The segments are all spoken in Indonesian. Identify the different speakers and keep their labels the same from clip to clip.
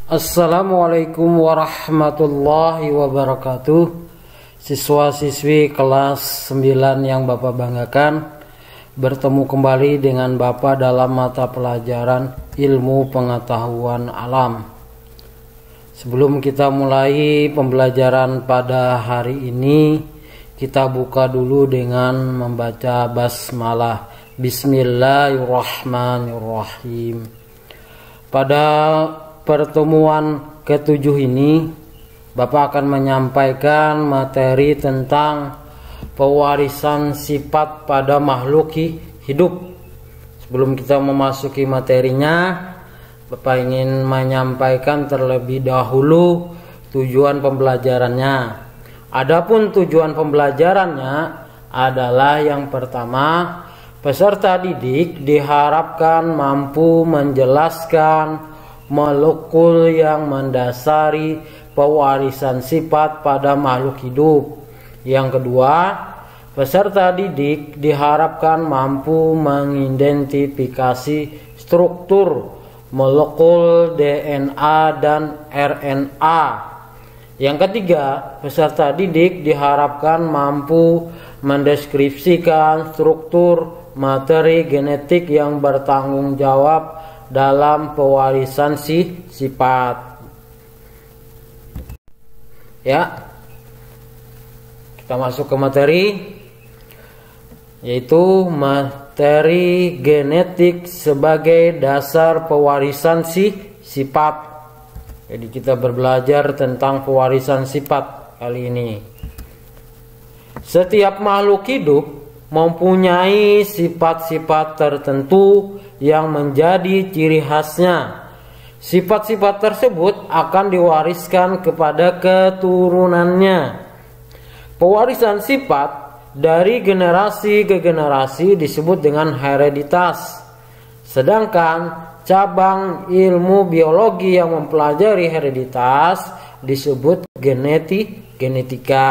Speaker 1: Assalamualaikum warahmatullahi wabarakatuh. Siswa-siswi kelas 9 yang Bapak banggakan, bertemu kembali dengan Bapak dalam mata pelajaran ilmu pengetahuan alam. Sebelum kita mulai pembelajaran pada hari ini, kita buka dulu dengan membaca basmalah. Bismillahirrahmanirrahim. Pada pertemuan ke-7 ini, Bapak akan menyampaikan materi tentang pewarisan sifat pada makhluk hidup. Sebelum kita memasuki materinya, Bapak ingin menyampaikan terlebih dahulu tujuan pembelajarannya. Adapun tujuan pembelajarannya adalah yang pertama, peserta didik diharapkan mampu menjelaskan molekul yang mendasari pewarisan sifat pada makhluk hidup. Yang kedua, peserta didik diharapkan mampu mengidentifikasi struktur molekul DNA dan RNA. Yang ketiga, peserta didik diharapkan mampu mendeskripsikan struktur materi genetik yang bertanggung jawab dalam pewarisan sifat. Ya, kita masuk ke materi, yaitu materi genetik sebagai dasar pewarisan sifat. Jadi kita belajar tentang pewarisan sifat kali ini. Setiap makhluk hidup mempunyai sifat-sifat tertentu yang menjadi ciri khasnya. Sifat-sifat tersebut akan diwariskan kepada keturunannya. Pewarisan sifat dari generasi ke generasi disebut dengan hereditas. Sedangkan cabang ilmu biologi yang mempelajari hereditas disebut genetika.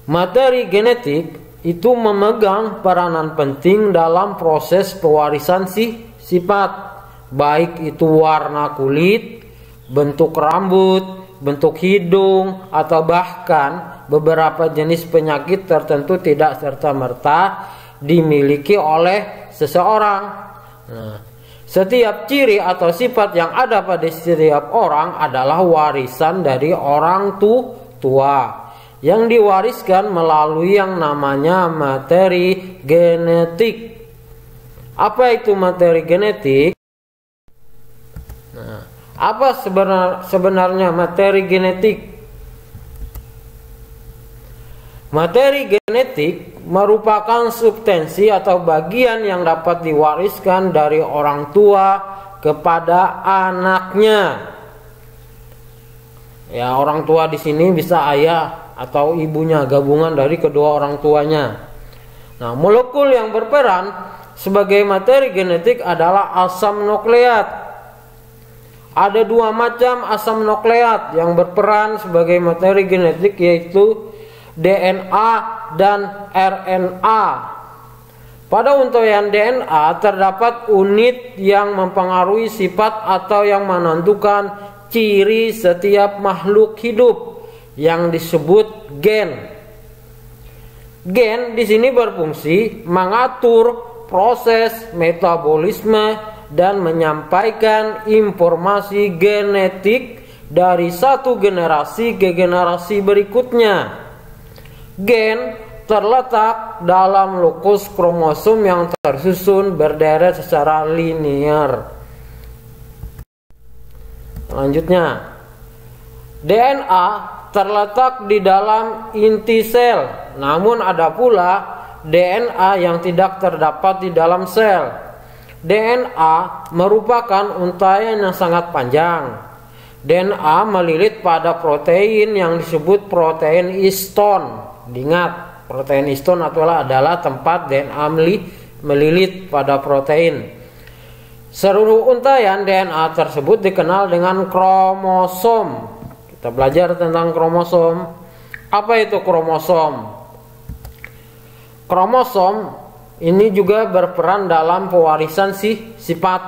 Speaker 1: Materi genetik itu memegang peranan penting dalam proses pewarisan sifat, baik itu warna kulit, bentuk rambut, bentuk hidung, atau bahkan beberapa jenis penyakit tertentu tidak serta-merta dimiliki oleh seseorang. Nah, setiap ciri atau sifat yang ada pada setiap orang adalah warisan dari orang tua yang diwariskan melalui yang namanya materi genetik. Apa itu materi genetik? Nah, apa sebenarnya materi genetik? Materi genetik merupakan substansi atau bagian yang dapat diwariskan dari orang tua kepada anaknya. Ya, orang tua di sini bisa ayah atau ibunya, gabungan dari kedua orang tuanya. Nah, molekul yang berperan sebagai materi genetik adalah asam nukleat. Ada dua macam asam nukleat yang berperan sebagai materi genetik, yaitu DNA dan RNA. Pada untayan DNA terdapat unit yang mempengaruhi sifat atau yang menentukan ciri setiap makhluk hidup, yang disebut gen. Gen di sini berfungsi mengatur proses metabolisme dan menyampaikan informasi genetik dari satu generasi ke generasi berikutnya. Gen terletak dalam lokus kromosom yang tersusun berderet secara linear. Selanjutnya, DNA terletak di dalam inti sel, namun ada pula DNA yang tidak terdapat di dalam sel. DNA merupakan untaian yang sangat panjang. DNA melilit pada protein yang disebut protein histone. Diingat, protein histone adalah tempat DNA melilit pada protein. Seluruh untaian DNA tersebut dikenal dengan kromosom. Kita belajar tentang kromosom. Apa itu kromosom? Kromosom ini juga berperan dalam pewarisan sifat.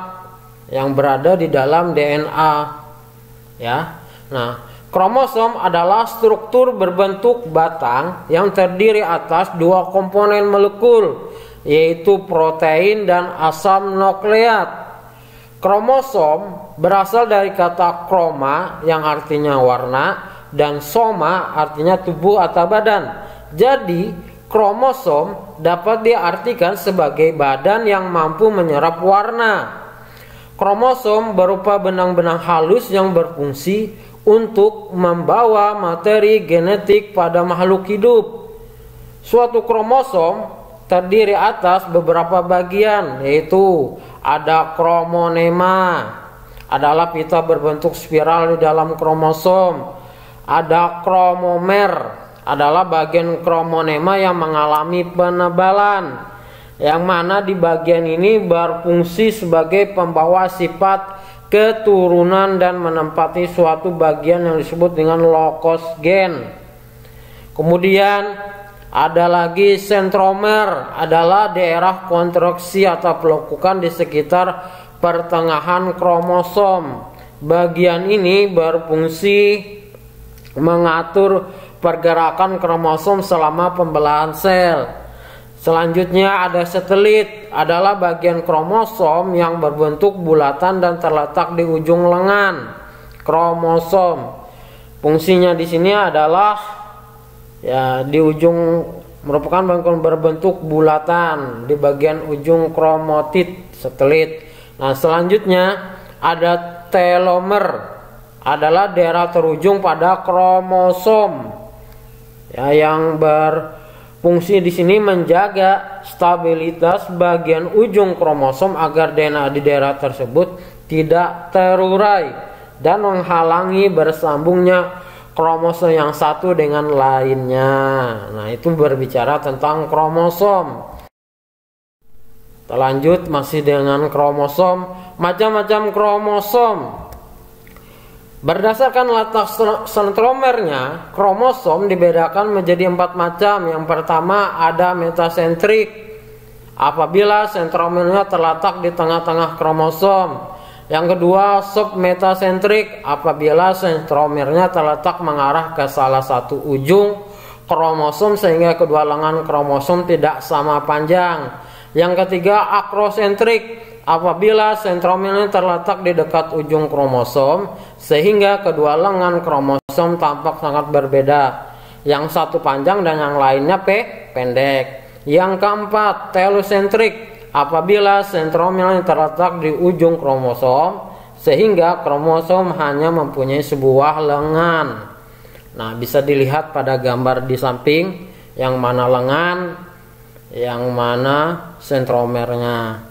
Speaker 1: yang berada di dalam DNA. Ya. Nah, kromosom adalah struktur berbentuk batang yang terdiri atas dua komponen molekul, yaitu protein dan asam nukleat. Kromosom berasal dari kata kroma yang artinya warna dan soma artinya tubuh atau badan. Jadi, kromosom dapat diartikan sebagai badan yang mampu menyerap warna. Kromosom berupa benang-benang halus yang berfungsi untuk membawa materi genetik pada makhluk hidup. Suatu kromosom terdiri atas beberapa bagian, yaitu ada kromonema, adalah pita berbentuk spiral di dalam kromosom. Ada kromomer, adalah bagian kromonema yang mengalami penebalan, yang mana di bagian ini berfungsi sebagai pembawa sifat keturunan dan menempati suatu bagian yang disebut dengan lokos gen. Kemudian ada lagi sentromer, adalah daerah kontraksi atau pelekukan di sekitar pertengahan kromosom. Bagian ini berfungsi mengatur pergerakan kromosom selama pembelahan sel. Selanjutnya ada satelit, adalah bagian kromosom yang berbentuk bulatan dan terletak di ujung lengan kromosom. Fungsinya di sini adalah ya di ujung, merupakan berbentuk bulatan di bagian ujung kromotid satelit. Nah, selanjutnya ada telomer, adalah daerah terujung pada kromosom ya, yang berfungsi di sini menjaga stabilitas bagian ujung kromosom agar DNA di daerah tersebut tidak terurai dan menghalangi bersambungnya kromosom yang satu dengan lainnya. Nah, itu berbicara tentang kromosom. Kita lanjut masih dengan kromosom. Macam-macam kromosom. Berdasarkan letak sentromernya, kromosom dibedakan menjadi 4 macam. Yang pertama ada metasentrik, apabila sentromernya terletak di tengah-tengah kromosom. Yang kedua submetasentrik, apabila sentromernya terletak mengarah ke salah satu ujung kromosom sehingga kedua lengan kromosom tidak sama panjang. Yang ketiga akrosentrik, apabila sentromernya terletak di dekat ujung kromosom sehingga kedua lengan kromosom tampak sangat berbeda, yang satu panjang dan yang lainnya pendek. Yang keempat telosentrik, apabila sentromernya terletak di ujung kromosom sehingga kromosom hanya mempunyai sebuah lengan. Nah, bisa dilihat pada gambar di samping, yang mana lengan, yang mana sentromernya.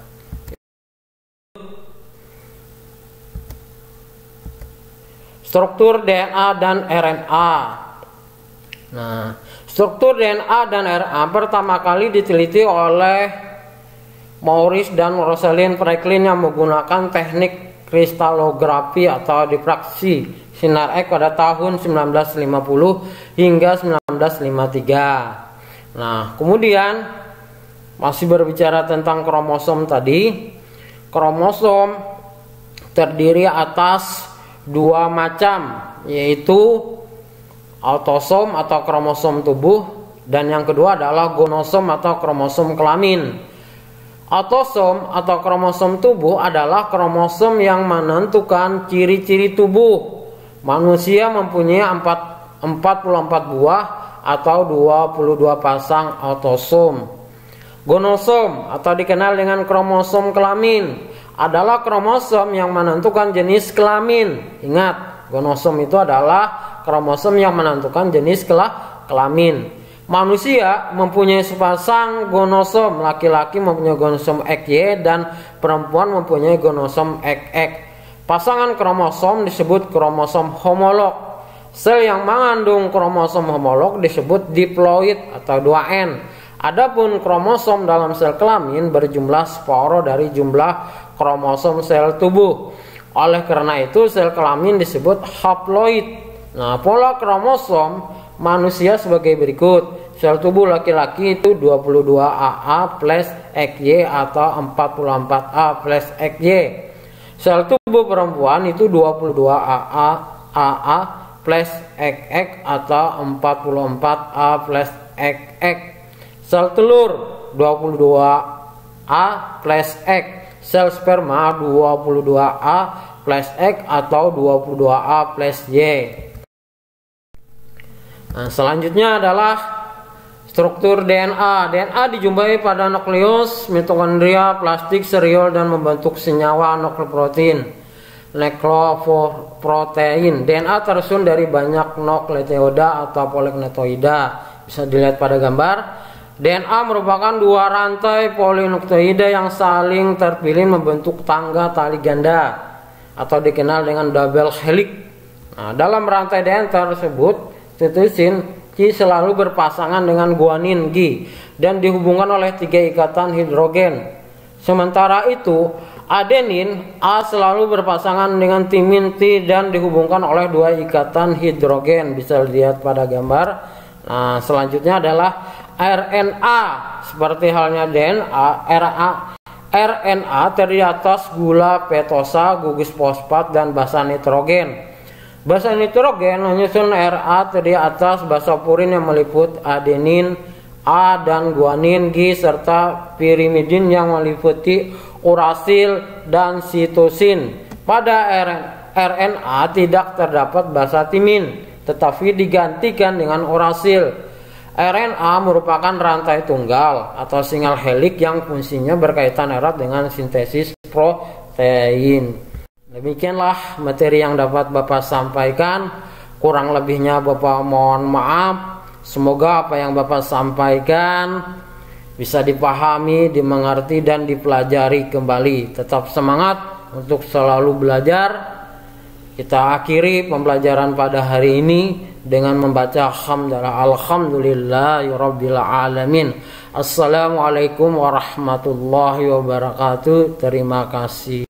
Speaker 1: Struktur DNA dan RNA. Nah, struktur DNA dan RNA pertama kali diteliti oleh Maurice dan Rosalind Franklin yang menggunakan teknik kristalografi atau difraksi sinar X pada tahun 1950 hingga 1953. Nah, kemudian masih berbicara tentang kromosom tadi. Kromosom terdiri atas 2 macam, yaitu autosom atau kromosom tubuh, dan yang kedua adalah gonosom atau kromosom kelamin. Autosom atau kromosom tubuh adalah kromosom yang menentukan ciri-ciri tubuh. Manusia mempunyai 44 buah atau 22 pasang autosom. Gonosom atau dikenal dengan kromosom kelamin adalah kromosom yang menentukan jenis kelamin. Ingat, gonosom itu adalah kromosom yang menentukan jenis kelamin. Manusia mempunyai sepasang gonosom, laki-laki mempunyai gonosom XY dan perempuan mempunyai gonosom XX. Pasangan kromosom disebut kromosom homolog. Sel yang mengandung kromosom homolog disebut diploid atau 2N. Adapun kromosom dalam sel kelamin berjumlah separuh dari jumlah kromosom sel tubuh. Oleh karena itu sel kelamin disebut haploid. Nah, pola kromosom manusia sebagai berikut. Sel tubuh laki-laki itu 22AA plus XY atau 44A plus XY. Sel tubuh perempuan itu 22 AA plus XX atau 44A plus XX. Sel telur 22A plus X. Sel sperma 22A plus X atau 22A plus Y. Nah, selanjutnya adalah struktur DNA. DNA dijumpai pada nukleus, mitokondria, plastik, seriol dan membentuk senyawa nukleoprotein, nukleoprotein. DNA tersusun dari banyak nukleotida atau polinukleotida. Bisa dilihat pada gambar. DNA merupakan dua rantai polinukleotida yang saling terpilih membentuk tangga tali ganda atau dikenal dengan double helix. Nah, dalam rantai DNA tersebut, sitosin G selalu berpasangan dengan guanin G dan dihubungkan oleh 3 ikatan hidrogen. Sementara itu, adenin A selalu berpasangan dengan timin T dan dihubungkan oleh 2 ikatan hidrogen. Bisa dilihat pada gambar. Nah, selanjutnya adalah RNA. Seperti halnya DNA, RNA terdiri atas gula petosa, gugus fosfat dan basa nitrogen. Basa nitrogen menyusun RA terdiri atas basa purin yang meliput adenin A dan guanin G serta pirimidin yang meliputi urasil dan sitosin. Pada RNA tidak terdapat basa timin, tetapi digantikan dengan urasil. RNA merupakan rantai tunggal atau single helix yang fungsinya berkaitan erat dengan sintesis protein. Demikianlah materi yang dapat Bapak sampaikan. Kurang lebihnya Bapak mohon maaf. Semoga apa yang Bapak sampaikan bisa dipahami, dimengerti dan dipelajari kembali. Tetap semangat untuk selalu belajar. Kita akhiri pembelajaran pada hari ini dengan membaca alhamdulillahirabbil alamin. Assalamualaikum warahmatullahi wabarakatuh. Terima kasih.